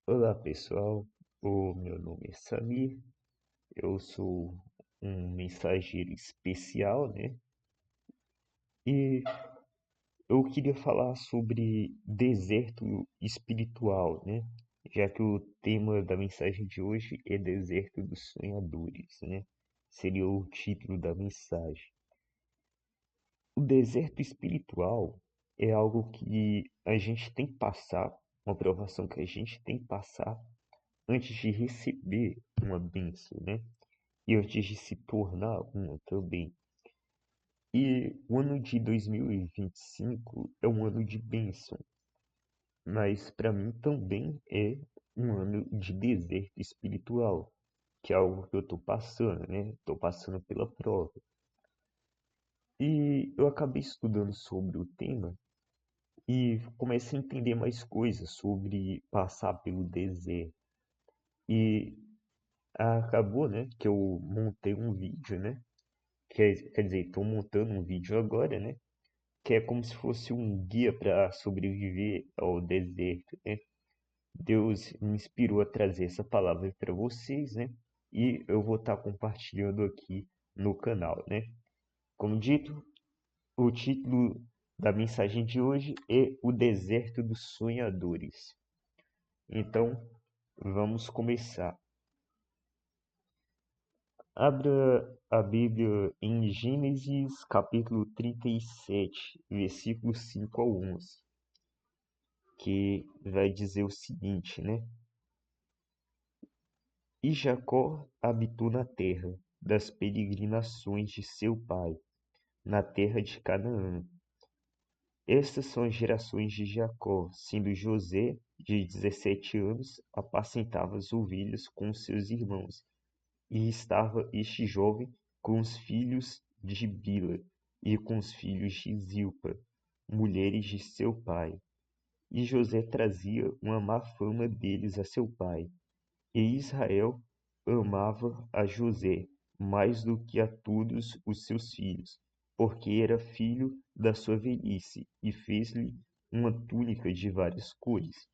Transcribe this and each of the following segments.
Olá pessoal, o meu nome é Samir, eu sou um mensageiro especial, né? E eu queria falar sobre deserto espiritual, né? Já que o tema da mensagem de hoje é Deserto dos Sonhadores, né? Seria o título da mensagem. O deserto espiritual é algo que a gente tem que passar, uma provação que a gente tem que passar antes de receber uma bênção, né? E antes de se tornar uma também. E o ano de 2025 é um ano de bênção, mas para mim também é um ano de deserto espiritual, que é algo que eu estou passando, né? Estou passando pela prova. E eu acabei estudando sobre o tema e comecei a entender mais coisas sobre passar pelo deserto. E acabou, né, que eu montei um vídeo, né? Quer dizer, estou montando um vídeo agora, né? Que é como se fosse um guia para sobreviver ao deserto, né? Deus me inspirou a trazer essa palavra para vocês, né? E eu vou estar compartilhando aqui no canal, né? Como dito, o título da mensagem de hoje é O Deserto dos Sonhadores. Então, vamos começar. Abra a Bíblia em Gênesis capítulo 37, versículos 5 ao 11, que vai dizer o seguinte, né? E Jacó habitou na terra das peregrinações de seu pai, na terra de Canaã. Estas são as gerações de Jacó, sendo José, de 17 anos, apacentava as ovelhas com seus irmãos, e estava este jovem com os filhos de Bila e com os filhos de Zilpa, mulheres de seu pai. E José trazia uma má fama deles a seu pai. E Israel amava a José mais do que a todos os seus filhos, porque era filho da sua velhice, e fez-lhe uma túnica de várias cores.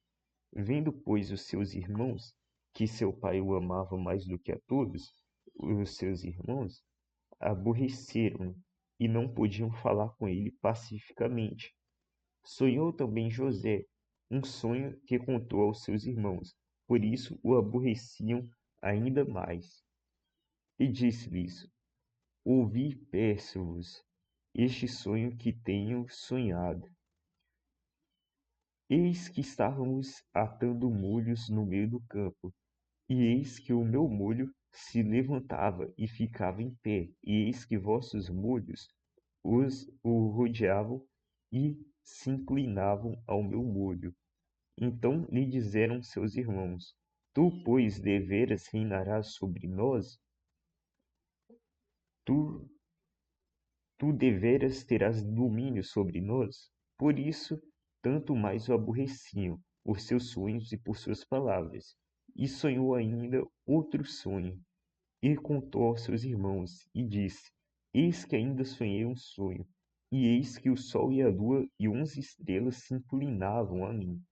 Vendo, pois, os seus irmãos, que seu pai o amava mais do que a todos os seus irmãos, aborreceram e não podiam falar com ele pacificamente. Sonhou também José um sonho que contou aos seus irmãos, por isso o aborreciam ainda mais. E disse-lhes: Ouvi, peço-vos, este sonho que tenho sonhado. Eis que estávamos atando molhos no meio do campo, e eis que o meu molho se levantava e ficava em pé, e eis que vossos molhos o rodeavam e se inclinavam ao meu molho. Então lhe disseram seus irmãos: Tu, pois, deveras reinarás sobre nós? Tu, tu deveras terás domínio sobre nós? Por isso, tanto mais o aborreciam, por seus sonhos e por suas palavras. E sonhou ainda outro sonho, e contou aos seus irmãos, e disse: Eis que ainda sonhei um sonho, e eis que o sol e a lua e 11 estrelas se inclinavam a mim.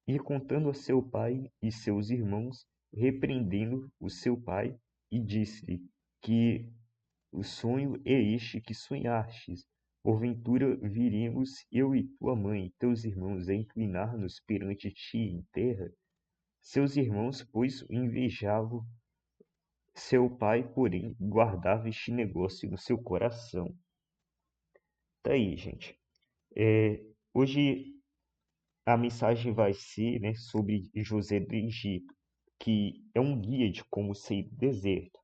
E contando a seu pai e seus irmãos, repreendendo o seu pai, e disse-lhe que o sonho é este que sonhastes. Porventura viremos eu e tua mãe e teus irmãos a inclinar-nos perante ti em terra? Seus irmãos, pois, o invejavam. Seu pai, porém, guardava este negócio no seu coração. Tá aí, gente. Hoje a mensagem vai ser, né, sobre José do Egito, que é um guia de como sair do deserto.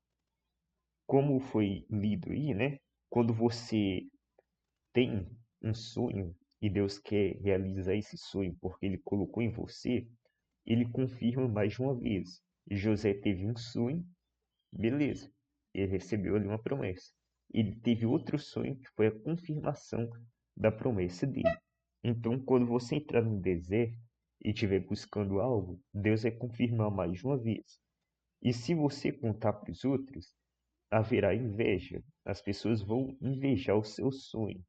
Como foi lido aí, né? Quando você tem um sonho e Deus quer realizar esse sonho porque Ele colocou em você, Ele confirma mais de uma vez. José teve um sonho, beleza, ele recebeu ali uma promessa. Ele teve outro sonho que foi a confirmação da promessa dele. Então, quando você entrar no deserto e estiver buscando algo, Deus vai confirmar mais de uma vez. E se você contar para os outros, haverá inveja. As pessoas vão invejar o seu sonho.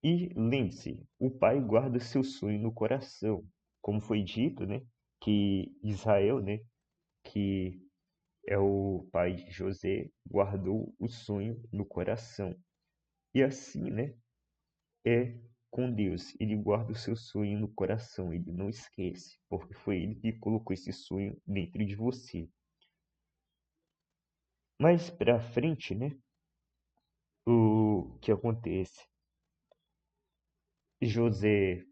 E lembre-se, o pai guarda seu sonho no coração. Como foi dito, né? que Israel, né, que é o pai de José, guardou o sonho no coração. E assim, né, é com Deus. Ele guarda o seu sonho no coração, ele não esquece, porque foi ele que colocou esse sonho dentro de você. Mais pra frente, né, o que acontece? José,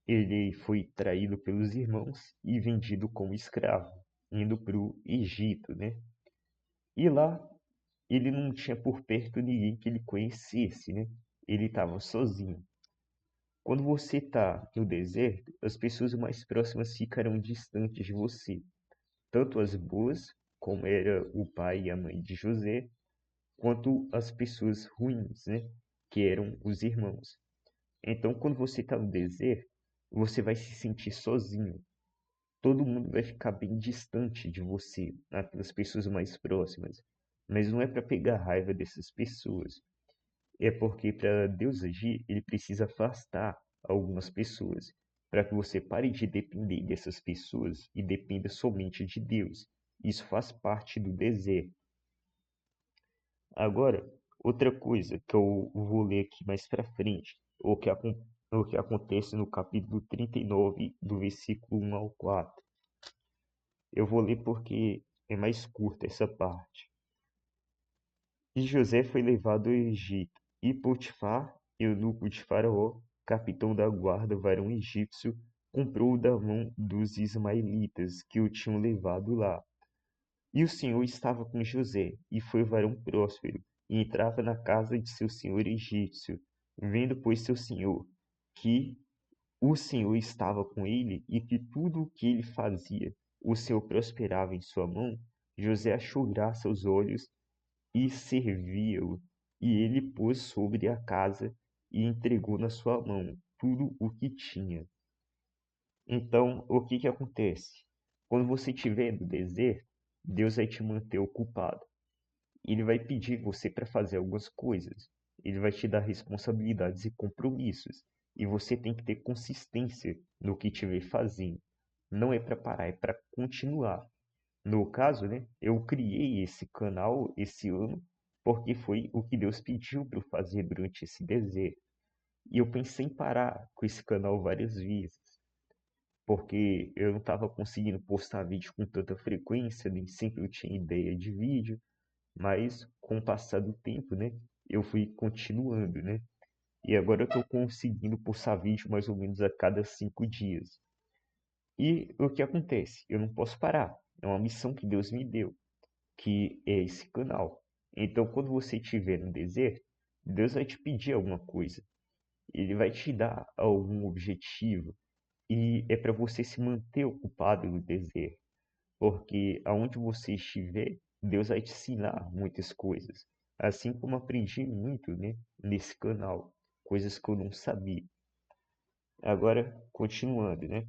ele foi traído pelos irmãos e vendido como escravo, indo para o Egito, né? E lá ele não tinha por perto ninguém que ele conhecesse, né? Ele estava sozinho. Quando você está no deserto, as pessoas mais próximas ficarão distantes de você, tanto as boas, como era o pai e a mãe de José, quanto as pessoas ruins, né? Que eram os irmãos. Então, quando você está no deserto, você vai se sentir sozinho. Todo mundo vai ficar bem distante de você, das pessoas mais próximas. Mas não é para pegar raiva dessas pessoas. É porque para Deus agir, ele precisa afastar algumas pessoas, para que você pare de depender dessas pessoas e dependa somente de Deus. Isso faz parte do deserto. Agora, outra coisa que eu vou ler aqui mais para frente, o que acontece no capítulo 39, do versículo 1 ao 4. Eu vou ler porque é mais curta essa parte. E José foi levado ao Egito, e Potifar, eunuco de Faraó, capitão da guarda, varão egípcio, comprou-o da mão dos ismaelitas que o tinham levado lá. E o Senhor estava com José, e foi varão próspero, e entrava na casa de seu senhor egípcio. Vendo, pois, seu senhor, que o Senhor estava com ele, e que tudo o que ele fazia, o Senhor prosperava em sua mão, José achou graça aos olhos e servia-o. E ele pôs sobre a casa e entregou na sua mão tudo o que tinha. Então, o que que acontece? Quando você estiver no deserto, Deus vai te manter ocupado. Ele vai pedir você para fazer algumas coisas. Ele vai te dar responsabilidades e compromissos. E você tem que ter consistência no que estiver fazendo. Não é para parar, é para continuar. No caso, né, eu criei esse canal esse ano porque foi o que Deus pediu para eu fazer durante esse deserto. E eu pensei em parar com esse canal várias vezes, porque eu não estava conseguindo postar vídeo com tanta frequência, nem sempre eu tinha ideia de vídeo, mas com o passar do tempo, né, eu fui continuando, né? E agora eu estou conseguindo postar vídeo mais ou menos a cada 5 dias. E o que acontece? Eu não posso parar. É uma missão que Deus me deu, que é esse canal. Então, quando você estiver no deserto, Deus vai te pedir alguma coisa. Ele vai te dar algum objetivo. E é para você se manter ocupado no deserto. Porque aonde você estiver, Deus vai te ensinar muitas coisas. Assim como aprendi muito, né, nesse canal. Coisas que eu não sabia. Agora, continuando, né?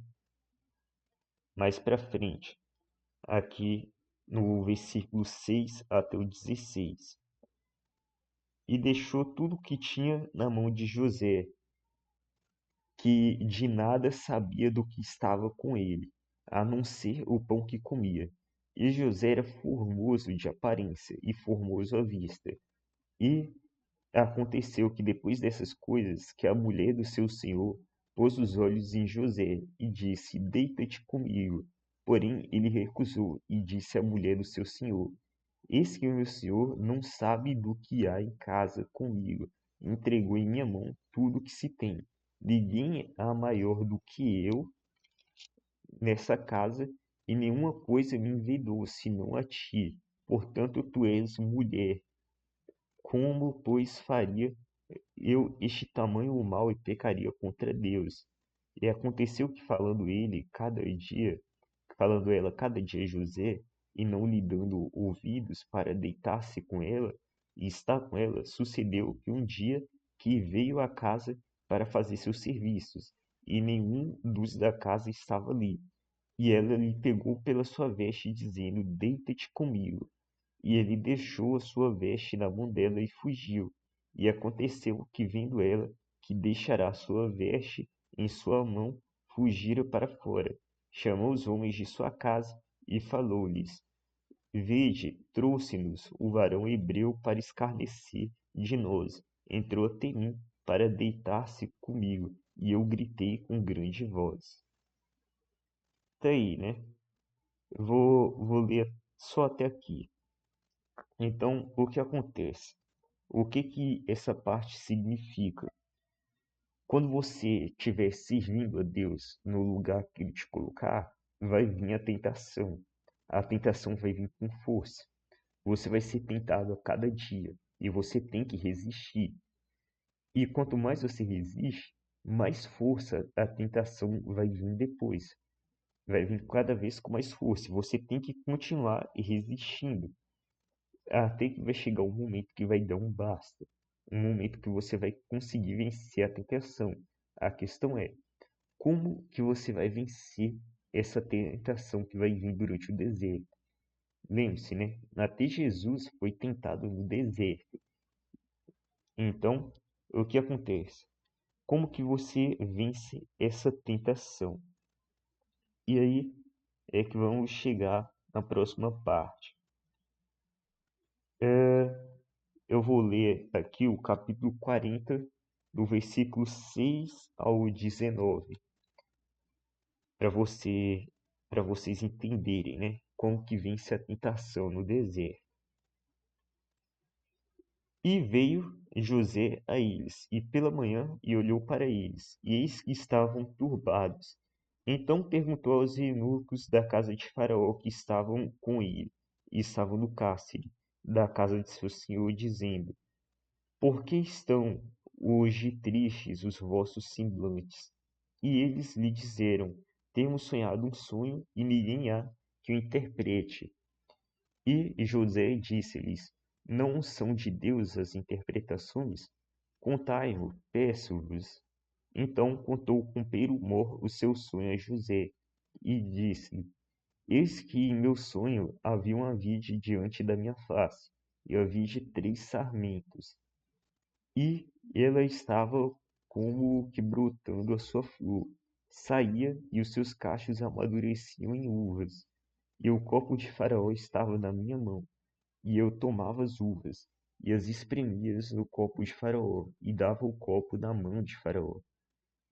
Mais para frente, aqui no versículo 6 até o 16. E deixou tudo o que tinha na mão de José, que de nada sabia do que estava com ele, a não ser o pão que comia. E José era formoso de aparência e formoso à vista. E aconteceu que depois dessas coisas, que a mulher do seu senhor pôs os olhos em José e disse: Deita-te comigo. Porém ele recusou e disse à mulher do seu senhor: Eis que o meu senhor não sabe do que há em casa comigo. Entregou em minha mão tudo o que se tem. Ninguém há maior do que eu nessa casa, e nenhuma coisa me envidou, senão a ti. Portanto, tu és mulher. Como, pois, faria eu este tamanho mal e pecaria contra Deus? E aconteceu que falando ela cada dia a José, e não lhe dando ouvidos para deitar-se com ela e estar com ela, sucedeu que um dia que veio à casa para fazer seus serviços, e nenhum dos da casa estava ali. E ela lhe pegou pela sua veste, dizendo: Deita-te comigo. E ele deixou a sua veste na mão dela e fugiu. E aconteceu que, vendo ela que deixara a sua veste em sua mão, fugira para fora. chamou os homens de sua casa e falou-lhes: Vede, trouxe-nos o varão hebreu para escarnecer de nós. Entrou até mim para deitar-se comigo, e eu gritei com grande voz. Tá aí, né? Vou ler só até aqui. Então, o que acontece? O que que essa parte significa? Quando você estiver servindo a Deus no lugar que Ele te colocar, vai vir a tentação. A tentação vai vir com força. Você vai ser tentado a cada dia e você tem que resistir. E quanto mais você resiste, mais força a tentação vai vir depois. Vai vir cada vez com mais força. Você tem que continuar resistindo. Até que vai chegar um momento que vai dar um basta. Um momento que você vai conseguir vencer a tentação. A questão é, como que você vai vencer essa tentação que vai vir durante o deserto? Lembre-se, né? Até Jesus foi tentado no deserto. Então, o que acontece? Como que você vence essa tentação? E aí é que vamos chegar na próxima parte. Eu vou ler aqui o capítulo 40, do versículo 6 ao 19, para vocês entenderem, né? Como que vence a tentação no deserto. E veio José a eles, e pela manhã e olhou para eles, e eis que estavam turbados. Então perguntou aos eunucos da casa de Faraó que estavam com ele, e estavam no cárcere da casa de seu senhor, dizendo: Por que estão hoje tristes os vossos semblantes? E eles lhe disseram: Temos sonhado um sonho, e ninguém há que o interprete. E José disse-lhes: Não são de Deus as interpretações? Contai-mo, peço-vos. Então contou com humor o seu sonho a José, e disse-lhe: Eis que em meu sonho havia uma vide diante da minha face, e a vide 3 sarmentos, e ela estava como que brotando a sua flor. Saía, e os seus cachos amadureciam em uvas. E o copo de Faraó estava na minha mão, e eu tomava as uvas, e as espremias no copo de Faraó, e dava o copo na mão de Faraó.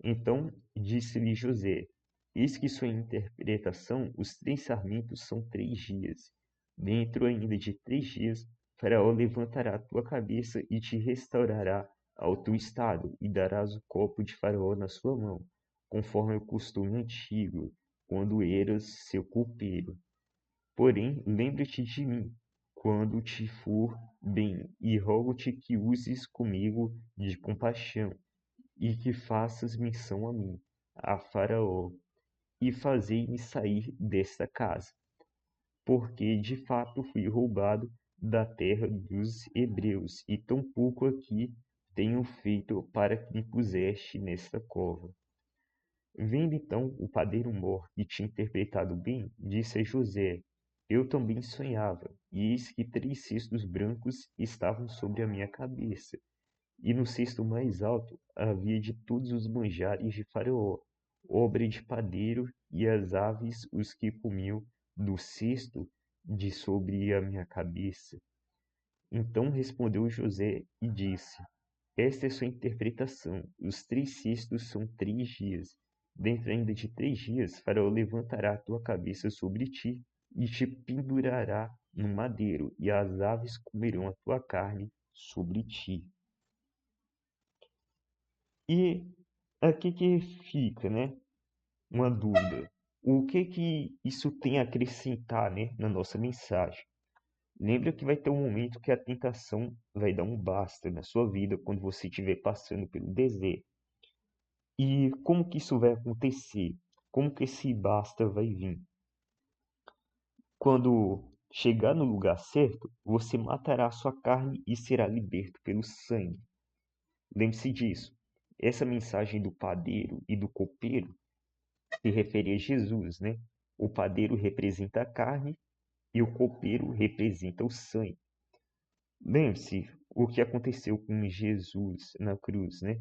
Então disse-lhe José: Eis que sua interpretação, os 3 sarmentos são 3 dias. Dentro ainda de 3 dias, Faraó levantará a tua cabeça e te restaurará ao teu estado, e darás o copo de Faraó na sua mão, conforme o costume antigo, quando eras seu copeiro. Porém, lembra-te de mim, quando te for bem, e rogo-te que uses comigo de compaixão, e que faças menção a mim, a Faraó, e fazei-me sair desta casa, porque de fato fui roubado da terra dos hebreus, e tampouco aqui tenho feito para que me puseste nesta cova. Vendo então o padeiro-mor que tinha interpretado bem, disse a José: Eu também sonhava, e eis que 3 cestos brancos estavam sobre a minha cabeça, e no cesto mais alto havia de todos os manjares de Faraó, obra de padeiro, e as aves os que comiam do cesto de sobre a minha cabeça. Então respondeu José e disse: Esta é sua interpretação. Os 3 cestos são 3 dias. Dentro ainda de 3 dias, Faraó levantará a tua cabeça sobre ti e te pendurará no madeiro, e as aves comerão a tua carne sobre ti. E aqui que fica, né, uma dúvida. O que que isso tem a acrescentar, né, na nossa mensagem? Lembra que vai ter um momento que a tentação vai dar um basta na sua vida quando você estiver passando pelo deserto. E como que isso vai acontecer? Como que esse basta vai vir? Quando chegar no lugar certo, você matará a sua carne e será liberto pelo sangue. Lembre-se disso. Essa mensagem do padeiro e do copeiro se refere a Jesus, né? O padeiro representa a carne e o copeiro representa o sangue. Lembre-se o que aconteceu com Jesus na cruz, né?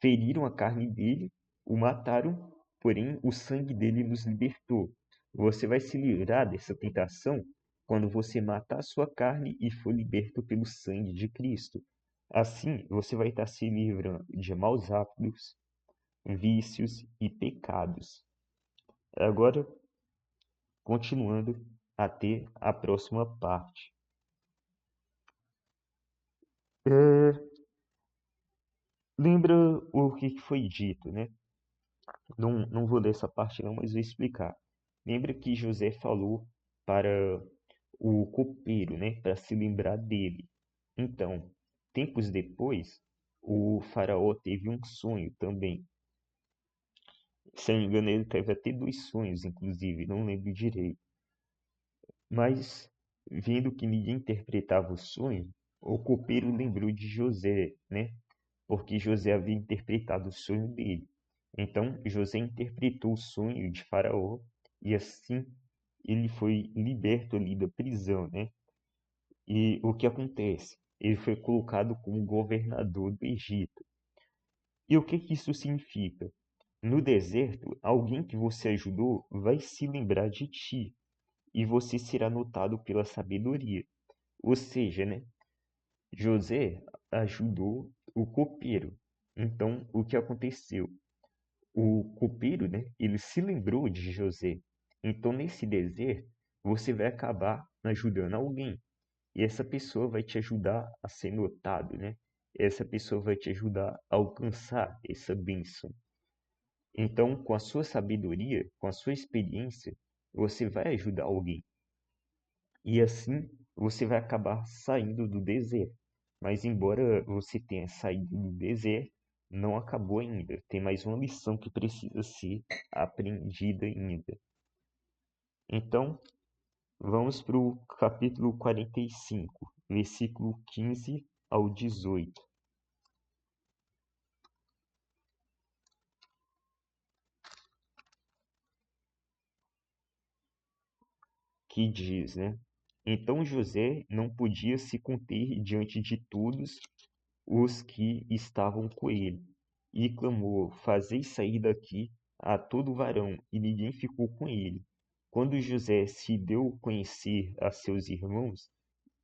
Feriram a carne dele, o mataram porém o sangue dele nos libertou. Você vai se livrar dessa tentação quando você matar a sua carne e for liberto pelo sangue de Cristo. Assim, você vai estar se livrando de maus hábitos, vícios e pecados. Agora, continuando até a próxima parte. É, lembra o que foi dito, né? Não vou ler essa parte não, mas vou explicar. Lembra que José falou para o copeiro, né, para se lembrar dele. Então, tempos depois, o faraó teve um sonho também. Se eu não me engano, ele teve até dois sonhos, inclusive, não lembro direito. Mas, vendo que ninguém interpretava o sonho, o copeiro lembrou de José, né? Porque José havia interpretado o sonho dele. Então, José interpretou o sonho de Faraó e assim ele foi liberto ali da prisão, né? E o que acontece? Ele foi colocado como governador do Egito. E o que isso significa? No deserto, alguém que você ajudou vai se lembrar de ti e você será notado pela sabedoria. Ou seja, né? José ajudou o copeiro. Então, o que aconteceu? O copeiro, né? Ele se lembrou de José. Então, nesse deserto, você vai acabar ajudando alguém. E essa pessoa vai te ajudar a ser notado, né? Essa pessoa vai te ajudar a alcançar essa bênção. Então, com a sua sabedoria, com a sua experiência, você vai ajudar alguém. E assim, você vai acabar saindo do deserto. Mas embora você tenha saído do deserto, não acabou ainda. Tem mais uma lição que precisa ser aprendida ainda. Então, vamos para o capítulo 45, versículo 15 ao 18, que diz, né? Então José não podia se conter diante de todos os que estavam com ele, e clamou: Fazei sair daqui a todo varão, e ninguém ficou com ele. Quando José se deu a conhecer a seus irmãos,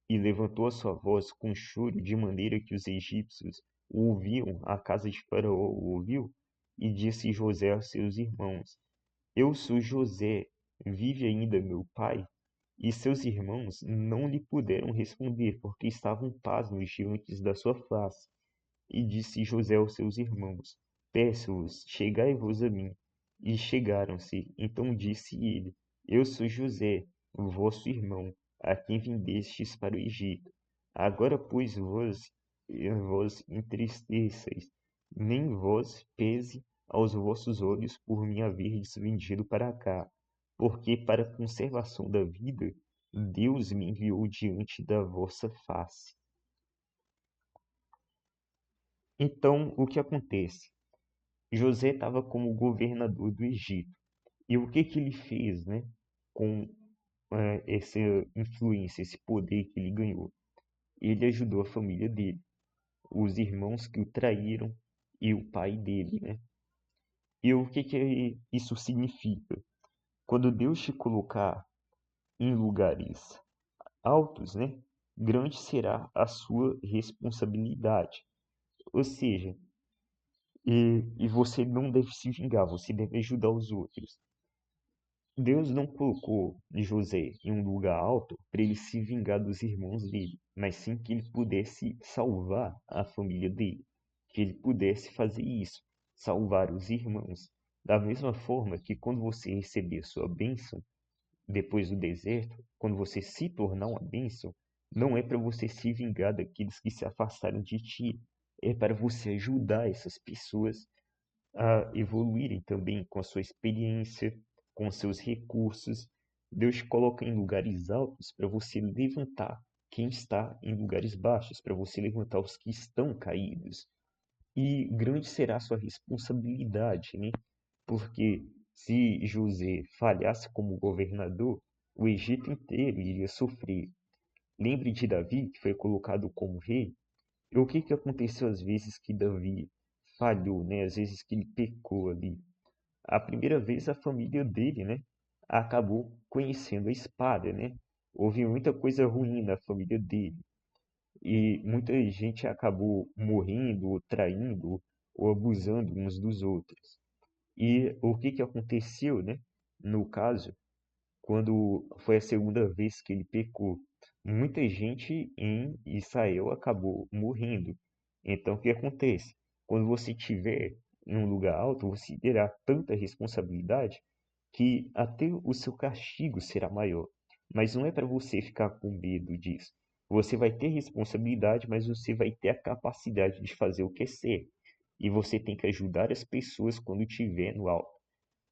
e levantou a sua voz com choro, de maneira que os egípcios o ouviam, a casa de Faraó o ouviu, e disse José a seus irmãos: Eu sou José, vive ainda meu pai? E seus irmãos não lhe puderam responder, porque estavam pasmos diante da sua face. E disse José aos seus irmãos: Peço-vos, chegai-vos a mim. E chegaram-se. Então disse ele: Eu sou José, o vosso irmão, a quem vendestes para o Egito. Agora, pois, vos entristeçeis, nem vos pese aos vossos olhos por me haverdes vendido para cá, porque para a conservação da vida Deus me enviou diante da vossa face. Então, o que acontece? José estava como governador do Egito. E o que ele fez, né, com essa influência, esse poder que ele ganhou? Ele ajudou a família dele, os irmãos que o traíram e o pai dele, né? E o que isso significa? Quando Deus te colocar em lugares altos, né, grande será a sua responsabilidade. Ou seja, e você não deve se vingar, você deve ajudar os outros. Deus não colocou José em um lugar alto para ele se vingar dos irmãos dele, mas sim que ele pudesse salvar a família dele, que ele pudesse fazer isso, salvar os irmãos. Da mesma forma que quando você receber sua bênção, depois do deserto, quando você se tornar uma bênção, não é para você se vingar daqueles que se afastaram de ti, é para você ajudar essas pessoas a evoluírem também com a sua experiência, com os seus recursos. Deus te coloca em lugares altos para você levantar quem está em lugares baixos, para você levantar os que estão caídos. E grande será a sua responsabilidade, né? Porque se José falhasse como governador, o Egito inteiro iria sofrer. Lembre de Davi, que foi colocado como rei, e o que aconteceu às vezes que Davi falhou, né? Às vezes que ele pecou ali. a primeira vez a família dele, né, acabou conhecendo a espada, né? Houve muita coisa ruim na família dele e muita gente acabou morrendo, ou traindo, ou abusando uns dos outros. E o que que aconteceu, né? No caso, quando foi a segunda vez que ele pecou, muita gente em Israel acabou morrendo. Então, o que acontece? Quando você estiver em um lugar alto, você terá tanta responsabilidade que até o seu castigo será maior. Mas não é para você ficar com medo disso. Você vai ter responsabilidade, mas você vai ter a capacidade de fazer o que é certo. E você tem que ajudar as pessoas quando estiver no alto.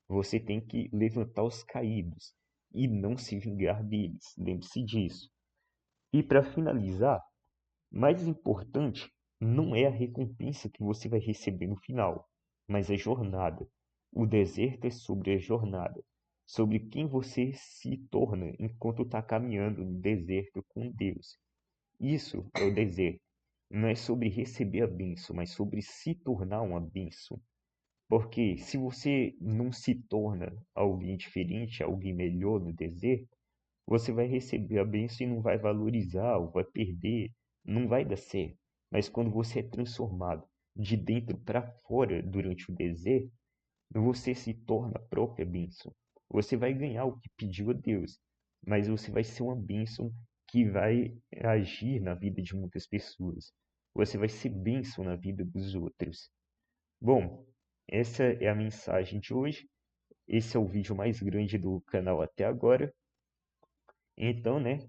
Você tem que levantar os caídos e não se vingar deles. Lembre-se disso. E para finalizar, mais importante não é a recompensa que você vai receber no final, mas a jornada. O deserto é sobre a jornada, sobre quem você se torna enquanto está caminhando no deserto com Deus. Isso é o deserto. Não é sobre receber a bênção, mas sobre se tornar uma bênção. Porque se você não se torna alguém diferente, alguém melhor no deserto, você vai receber a bênção e não vai valorizar, ou vai perder, não vai dar certo. Mas quando você é transformado de dentro para fora durante o deserto, você se torna a própria bênção. Você vai ganhar o que pediu a Deus, mas você vai ser uma bênção que vai agir na vida de muitas pessoas. Você vai ser bênção na vida dos outros. Bom, essa é a mensagem de hoje. Esse é o vídeo mais grande do canal até agora. Então, né,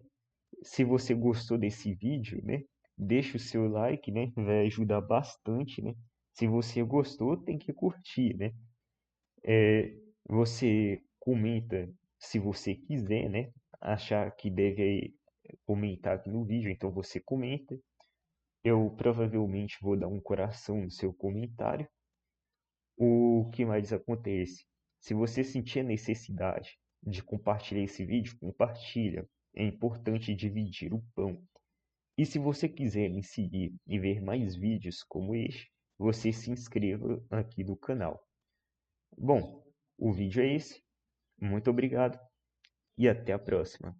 se você gostou desse vídeo, né, deixa o seu like, né, vai ajudar bastante, né. Se você gostou, tem que curtir, né. Você comenta se você quiser, né, achar que deve comentar aqui no vídeo, então você comenta. Eu provavelmente vou dar um coração no seu comentário. O que mais acontece? Se você sentir a necessidade de compartilhar esse vídeo, compartilha. É importante dividir o pão. E se você quiser me seguir e ver mais vídeos como este, você se inscreva aqui no canal. Bom, o vídeo é esse. Muito obrigado e até a próxima.